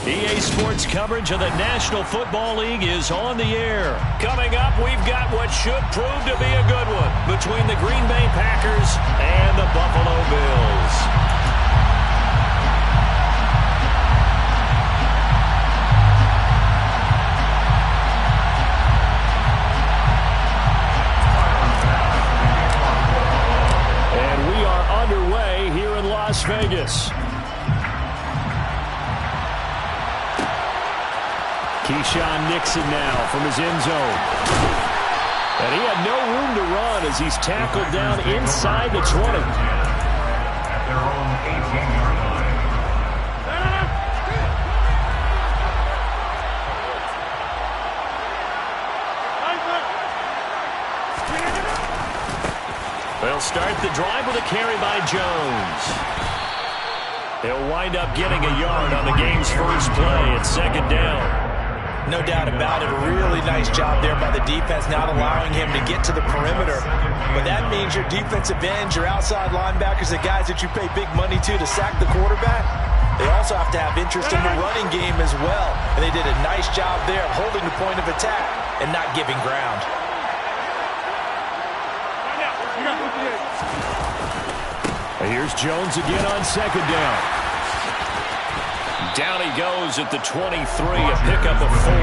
EA Sports coverage of the National Football League is on the air. Coming up, we've got what should prove to be a good one between the Green Bay Packers and the Buffalo Bills. And we are underway here in Las Vegas. Keyshawn Nixon now from his end zone. And he had no room to run as he's tackled down inside the 20. At their own 18-yard line. They'll start the drive with a carry by Jones. He'll wind up getting a yard on the game's first play at second down. No doubt about it. A really nice job there by the defense, not allowing him to get to the perimeter. But that means your defensive ends, your outside linebackers, the guys that you pay big money to sack the quarterback, they also have to have interest in the running game as well. And they did a nice job there of holding the point of attack and not giving ground. Here's Jones again on second down. Down he goes at the 23, a pickup of 4.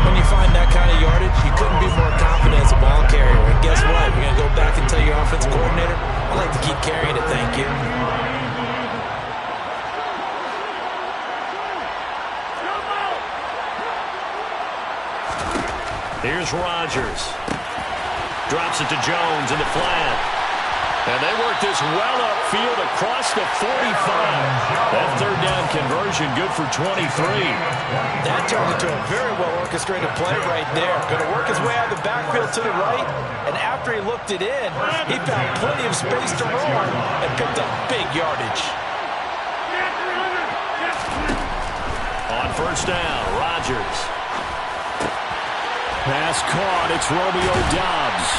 When you find that kind of yardage, you couldn't be more confident as a ball carrier. And guess what? You're going to go back and tell your offensive coordinator, I'd like to keep carrying it, thank you. Here's Rodgers. Drops it to Jones in the flat. And they work this well upfield across the 45. That third down conversion good for 23. That turned into a very well-orchestrated play right there. Going to work his way out of the backfield to the right. And after he looked it in, he found plenty of space to run and picked up big yardage. On first down, Rodgers. Pass caught. It's Romeo Doubs.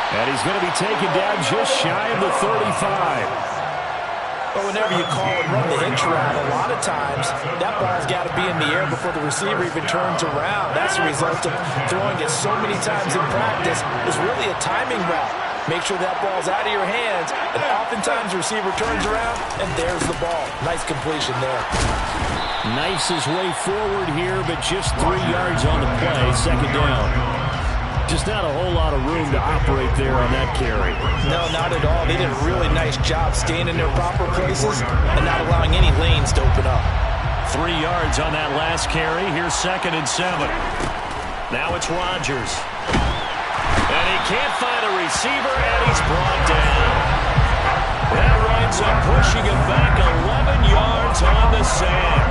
And he's going to be taken down just shy of the 35. But whenever you call and run the hitch route, a lot of times that ball's got to be in the air before the receiver even turns around. That's the result of throwing it so many times in practice. It's really a timing route. Make sure that ball's out of your hands, and oftentimes the receiver turns around, and there's the ball. Nice completion there. Nice his way forward here, but just 3 yards on the play, second down. Just not a whole lot of room to operate there on that carry. No, not at all. They did a really nice job staying in their proper places and not allowing any lanes to open up. 3 yards on that last carry. Here's 2nd and 7. Now it's Rodgers. And he can't find a receiver, and he's brought down. That winds up pushing him back 11 yards on the sack.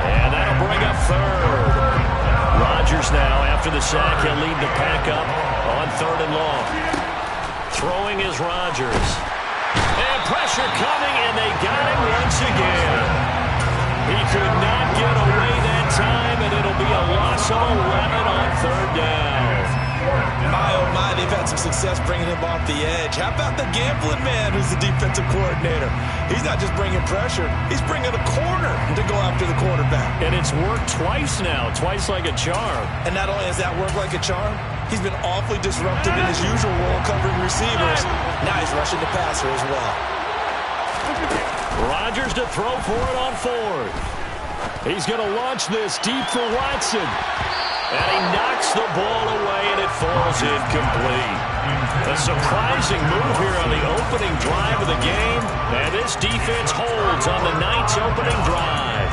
And that'll bring up 3rd. Rodgers now, after the sack, he'll lead the pack up on 3rd and long. Throwing is Rodgers. And pressure coming, and they got him once again. He could not get away that time, and it'll be a loss of 11 on 3rd down. My, oh my, they've had some success bringing him off the edge. How about the gambling man who's the defensive coordinator? He's not just bringing pressure, he's bringing a corner to go after the quarterback. And it's worked twice now, twice like a charm. And not only has that worked like a charm, he's been awfully disruptive in his usual role covering receivers. Now he's rushing the passer as well. Rodgers to throw for it on 4th. He's going to launch this deep for Watson. And he knocks the ball away, and it falls incomplete. A surprising move here on the opening drive of the game. And this defense holds on the night's opening drive.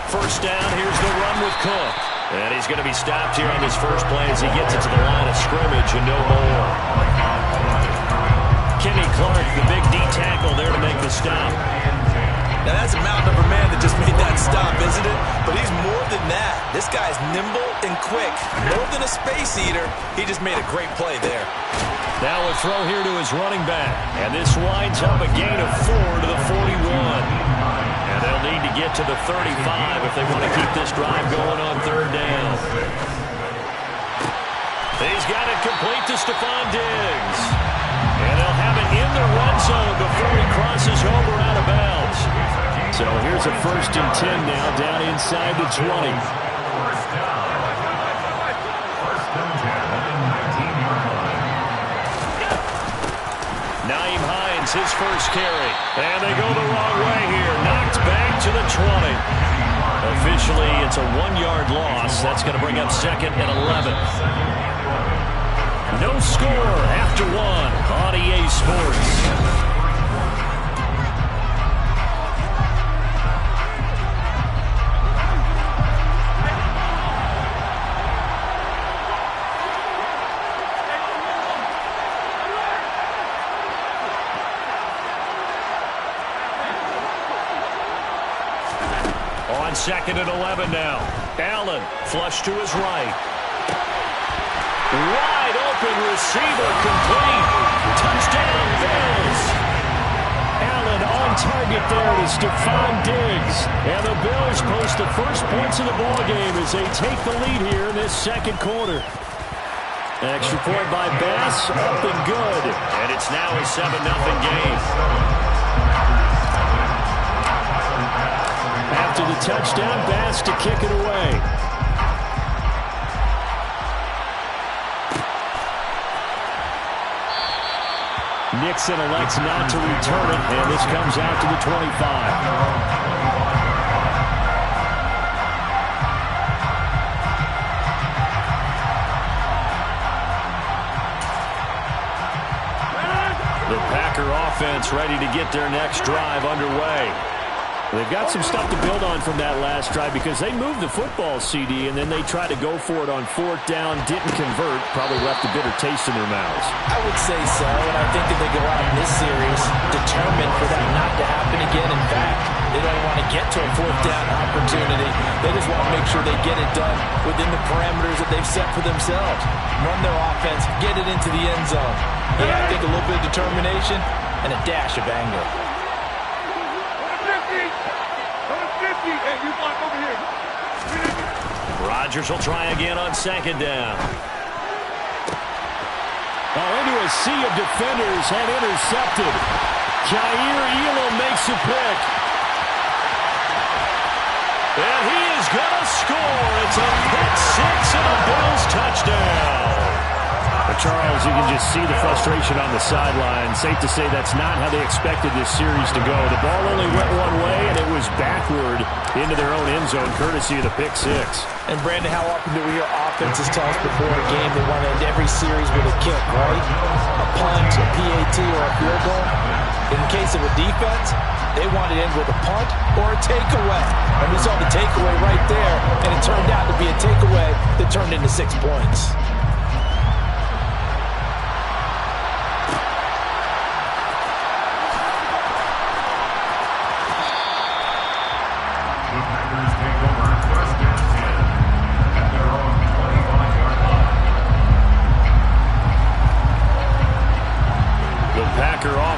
First down, here's the run with Cook. And he's going to be stopped here on this first play as he gets it to the line of scrimmage and no more. Kenny Clark, the big D tackle there to make the stop. Now that's a mountain of a man that just made that stop, isn't it? But he's more than that. This guy's nimble and quick. More than a space eater, he just made a great play there. Now a throw here to his running back. And this winds up a gain of 4 to the 41. And they'll they'll need to get to the 35 if they want to keep this drive going on third down. He's got it complete to Stephon Diggs. And they'll have it in the red zone before he crosses over out of bounds. So here's a 1st and 10 now, down inside the 20. Nyheim Hines, his first carry. And they go the wrong way here. Knocked back to the 20. Officially, it's a 1-yard loss. That's going to bring up 2nd and 11. No score after 1 on EA Sports. On 2nd and 11 now. Allen, flush to his right. Wide open receiver, complete. Touchdown, Bills. Allen on target there to Stephon Diggs. And the Bills post the first points of the ballgame as they take the lead here in this 2nd quarter. Extra point by Bass, up and good. And it's now a 7-0 game. After the touchdown, Bass to kick it away. Nixon elects not to return it, and this comes out to the 25. The Packer offense ready to get their next drive underway. They've got some stuff to build on from that last drive because they moved the football, CD, and then they tried to go for it on 4th down, didn't convert, probably left a bitter taste in their mouths. I would say so, and I think that they go out in this series determined for that not to happen again. In fact, they don't want to get to a 4th down opportunity. They just want to make sure they get it done within the parameters that they've set for themselves. Run their offense, get it into the end zone. Yeah, I think a little bit of determination and a dash of anger. Rodgers will try again on 2nd down. Into a sea of defenders and intercepted. Jair Elam makes a pick. And he is going to score. It's a pick 6 and a Bills touchdown. Charles, you can just see the frustration on the sideline. Safe to say that's not how they expected this series to go. The ball only went one way, and it was backward into their own end zone, courtesy of the pick 6. And, Brandon, how often do we hear offenses tell us before a game they want to end every series with a kick, right? A punt, a PAT, or a field goal. In the case of a defense, they want to end with a punt or a takeaway. And we saw the takeaway right there, and it turned out to be a takeaway that turned into 6 points.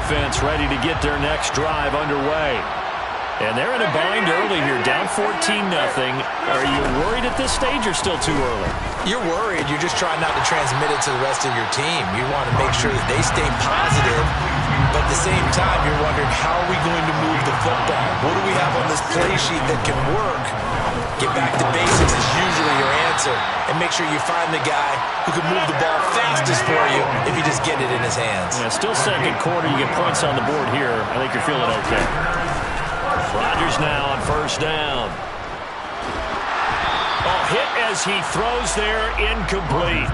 Offense ready to get their next drive underway. And they're in a bind early here, down 14-0. Are you worried at this stage or still too early? You're worried. You're just trying not to transmit it to the rest of your team. You want to make sure that they stay positive, but at the same time, you're wondering, how are we going to move the football? What do we have on this play sheet that can work? Get back to basics is usually your answer, and make sure you find the guy who can move the ball fastest for you if you just get it in his hands. Yeah, still 2nd quarter. You get points on the board here. I think you're feeling okay. Rodgers now on 1st down. Hit as he throws there, incomplete.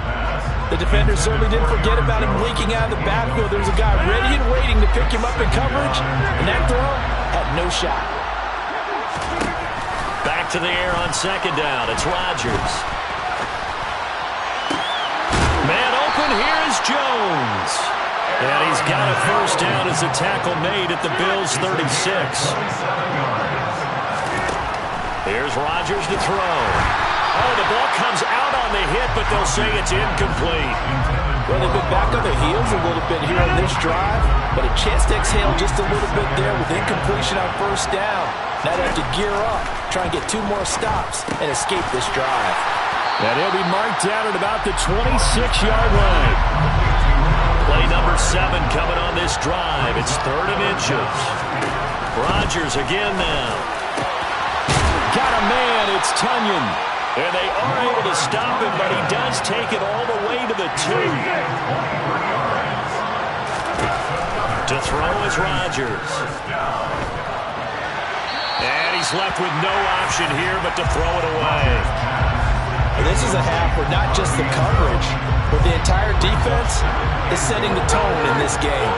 The defender certainly didn't forget about him leaking out of the backfield. There's a guy ready and waiting to pick him up in coverage, and that throw had no shot. Back to the air on 2nd down. It's Rodgers. Man open, here is Jones. And he's got a 1st down as a tackle made at the Bills' 36. Here's Rodgers to throw. Oh, the ball comes out on the hit, but they'll say it's incomplete. Well, they've been back on their heels a little bit here on this drive, but a chance to exhale just a little bit there with incompletion on first down. Now they have to gear up, try and get 2 more stops, and escape this drive. And he'll be marked down at about the 26-yard line. Play number 7 coming on this drive. It's 3rd and inches. Rodgers again now. Got a man. It's Tunyon. And they are able to stop him, but he does take it all the way to the 2. To throw is Rodgers. And he's left with no option here but to throw it away. This is a half where not just the coverage, but the entire defense is setting the tone in this game.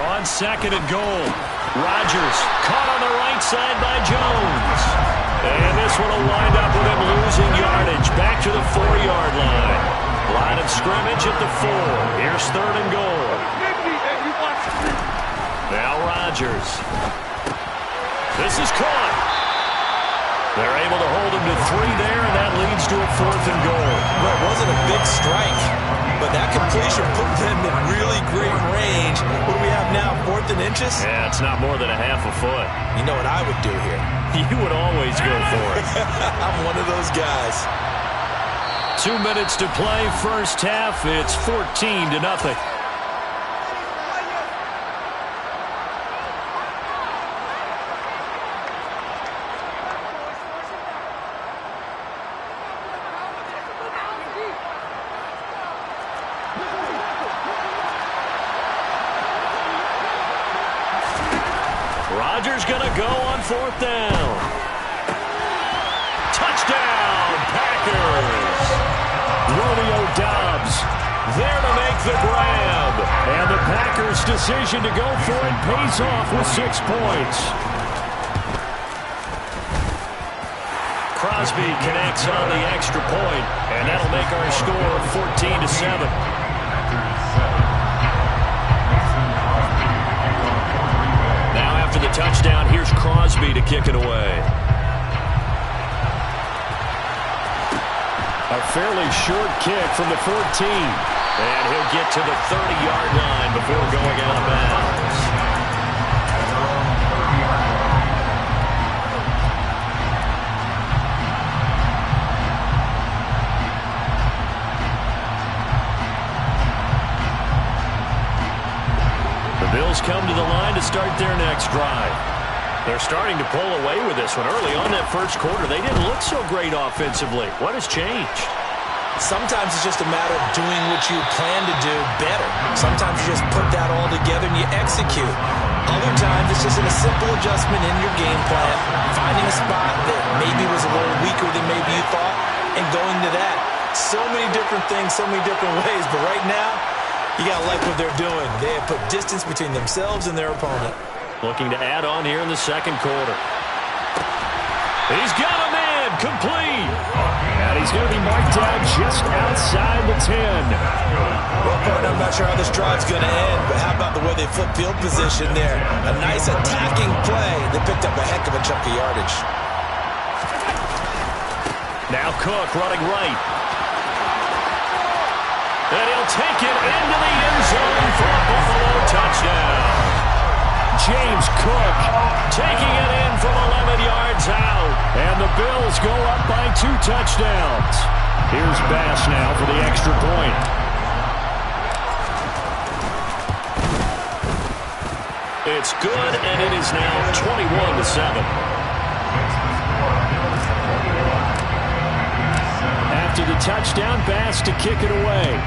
On 2nd and goal, Rodgers caught on the right side by Jones. And this one will wind up with him losing yardage back to the 4-yard line. Line of scrimmage at the 4. Here's 3rd and goal. Now Rodgers. This is caught. They're able to hold him to 3 there, and that leads to a 4th and goal. Well, it wasn't a big strike, but that completion put them in really great range. What do we have now, 4th and inches? Yeah, it's not more than a half a foot. You know what I would do here? You would always go for it. I'm one of those guys. 2 minutes to play, first half. It's 14-0. Rodgers gonna go on 4th down. Touchdown, Packers. Romeo Doubs there to make the grab. And the Packers' decision to go for it pays off with 6 points. Crosby connects on the extra point, and that'll make our score 14-7. After the touchdown, here's Crosby to kick it away. A fairly short kick from the 14. And he'll get to the 30-yard line before going out of bounds. The Bills come to the line to start their next drive. They're starting to pull away with this one. Early on that first quarter, they didn't look so great offensively. What has changed? Sometimes it's just a matter of doing what you plan to do better. Sometimes you just put that all together and you execute. Other times it's just a simple adjustment in your game plan, finding a spot that maybe was a little weaker than maybe you thought, and going to that. So many different things, so many different ways, but right now, you got to like what they're doing. They have put distance between themselves and their opponent. Looking to add on here in the second quarter. He's got a man, complete. And he's going to be marked down just outside the 10. Well, partner, I'm not sure how this drive's going to end, but how about the way they flip field position there? A nice attacking play. They picked up a heck of a chunk of yardage. Now Cook running right. And he'll take it into the end zone for a Buffalo touchdown. James Cook taking it in from 11 yards out. And the Bills go up by 2 touchdowns. Here's Bass now for the extra point. It's good, and it is now 21-7. After the touchdown, Bass to kick it away.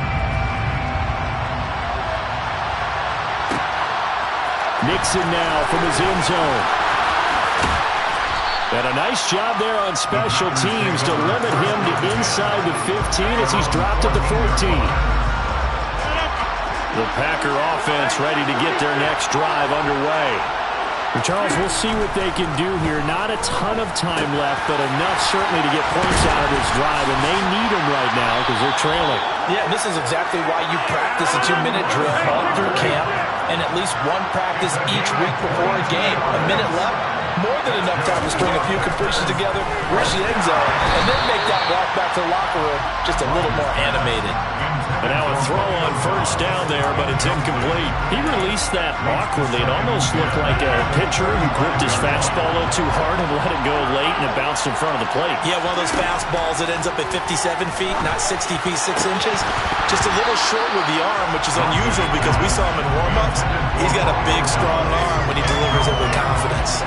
Nixon now from his end zone. And a nice job there on special teams to limit him to inside the 15 as he's dropped at the 14. The Packer offense ready to get their next drive underway. And Charles, we'll see what they can do here. Not a ton of time left, but enough certainly to get points out of this drive, and they need them right now because they're trailing. Yeah, this is exactly why you practice a 2-minute drill all through camp and at least one practice each week before a game. A minute left, more than enough time to string a few completions together, reach the end zone, and then make that walk back to the locker room just a little more animated. And now a throw on first down there, but it's incomplete. He released that awkwardly. It almost looked like a pitcher who gripped his fastball a little too hard and let it go late, and it bounced in front of the plate. Yeah, one of those fastballs that ends up at 57 feet, not 60 feet, 6 inches. Just a little short with the arm, which is unusual because we saw him in warm-ups. He's got a big, strong arm when he delivers it with confidence.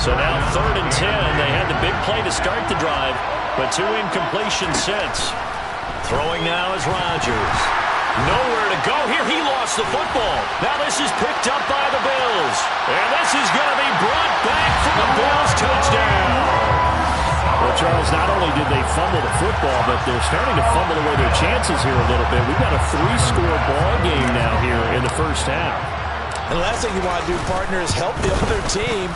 So now 3rd and 10. They had the big play to start the drive, but 2 incompletions since. Throwing now is Rodgers. Nowhere to go here. He lost the football. Now this is picked up by the Bills. And this is going to be brought back for the Bills touchdown. Well, Charles, not only did they fumble the football, but they're starting to fumble away their chances here a little bit. We've got a 3-score ball game now here in the first half. And the last thing you want to do, partner, is help the other team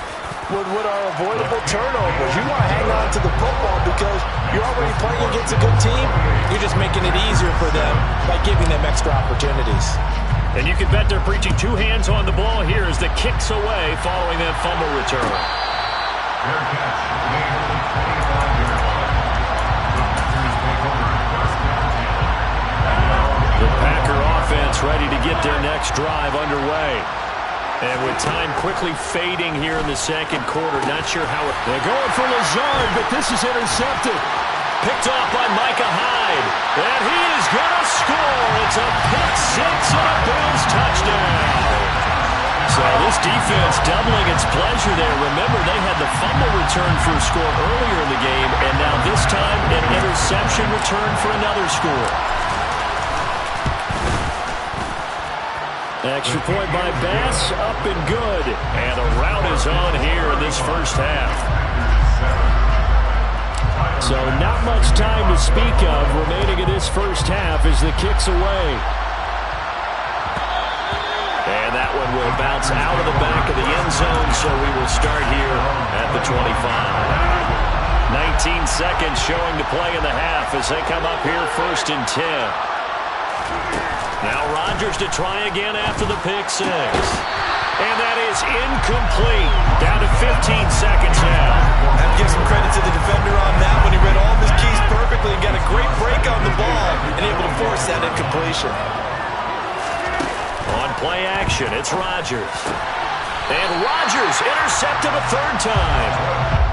with what are avoidable turnovers. You want to hang on to the football because you're already playing against a good team. You're just making it easier for them by giving them extra opportunities. And you can bet they're preaching 2 hands on the ball here as the kick's away following that fumble return. Fair catch. Made on the 25-yard line. The Packer offense ready to get their next drive underway. And with time quickly fading here in the second quarter, not sure how it... They're going for Lazard, but this is intercepted. Picked off by Micah Hyde. And he is going to score. It's a pick-6 and a Bills touchdown. So this defense doubling its pleasure there. Remember, they had the fumble return for a score earlier in the game, and now this time an interception return for another score. Extra point by Bass, up and good. And a rout is on here in this first half. So not much time to speak of remaining in this first half as the kick's away. And that one will bounce out of the back of the end zone, so we will start here at the 25. 19 seconds showing to play in the half as they come up here 1st and 10. Now Rodgers to try again after the pick-6. And that is incomplete. Down to 15 seconds now. I have to give some credit to the defender on that when he read all of his keys perfectly and got a great break on the ball and able to force that incompletion. On play action, it's Rodgers. And Rodgers intercepted a 3rd time.